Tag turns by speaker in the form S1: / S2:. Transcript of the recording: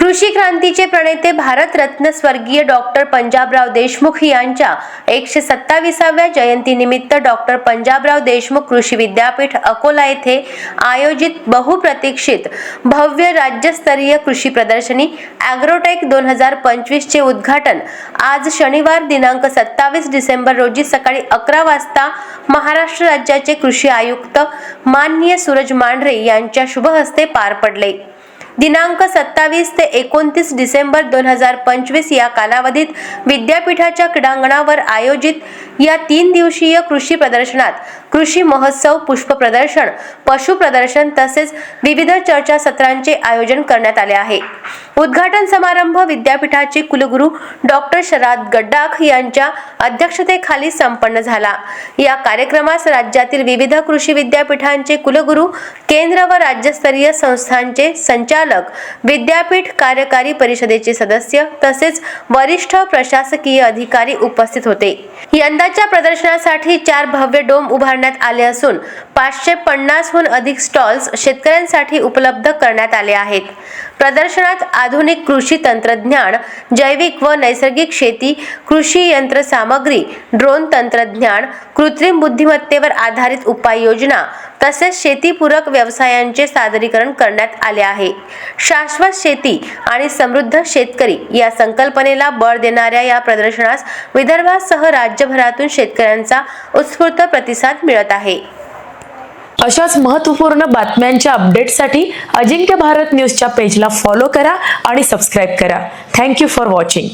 S1: कृषी क्रांतीचे प्रणेते भारतरत्न स्वर्गीय डॉक्टर पंजाबराव देशमुख यांच्या 127व्या जयंतीनिमित्त डॉक्टर पंजाबराव देशमुख कृषी विद्यापीठ अकोला येथे आयोजित बहुप्रतीक्षित भव्य राज्यस्तरीय कृषी प्रदर्शनी ॲग्रोटेक 2025 चे उद्घाटन आज शनिवार दिनांक 27 डिसेंबर रोजी सकाळी 11 वाजता महाराष्ट्र राज्याचे कृषी आयुक्त माननीय सूरज मांढरे यांच्या शुभ हस्ते पार पडले। दिनांक 27 ते 29 डिसेंबर 2025 या कालावधीत विद्यापीठाच्या क्रीडांगणावर आयोजित या 3 दिवसीय कृषी प्रदर्शनात कृषी महोत्सव, पुष्प प्रदर्शन, पशु प्रदर्शन तसेच विविध चर्चासत्रांचे आयोजन करण्यात आले आहे। उद्घाटन समारंभ विद्यापीठाचे कुलगुरू डॉक्टर शरद गड्डाख यांच्या अध्यक्षतेखाली संपन्न झाला। या कार्यक्रमास राज्यातील विविध कृषी विद्यापीठांचे कुलगुरू, केंद्र व राज्यस्तरीय संस्थांचे संचालक, विद्यापीठ कार्यकारी परिषदेचे सदस्य तसेच वरिष्ठ प्रशासकीय अधिकारी उपस्थित होते। यंदाच्या प्रदर्शनासाठी 4 भव्य डोम उभारण्यात आले असून 550हून अधिक स्टॉल्स शेतकऱ्यांसाठी उपलब्ध करण्यात आले आहेत। प्रदर्शनात आधुनिक कृषी तंत्रज्ञान, जैविक व नैसर्गिक शेती, कृषी यंत्रसामग्री, ड्रोन तंत्रज्ञान, कृत्रिम बुद्धिमत्तेवर आधारित उपाययोजना तसेच शेतीपूरक व्यवसायांचे सादरीकरण करण्यात आले आहे। शाश्वत शेती आणि समृद्ध शेतकरी या संकल्पनेला बळ देणाऱ्या या प्रदर्शनास विदर्भासह राज्यभरातून शेतकऱ्यांचा उत्स्फूर्त प्रतिसाद मिळत आहे।
S2: अशाच महत्त्वपूर्ण बातम्यांच्या अपडेटसाठी अजिंक्य भारत न्यूजच्या पेजला फॉलो करा आणि सबस्क्राइब करा। Thank you for watching.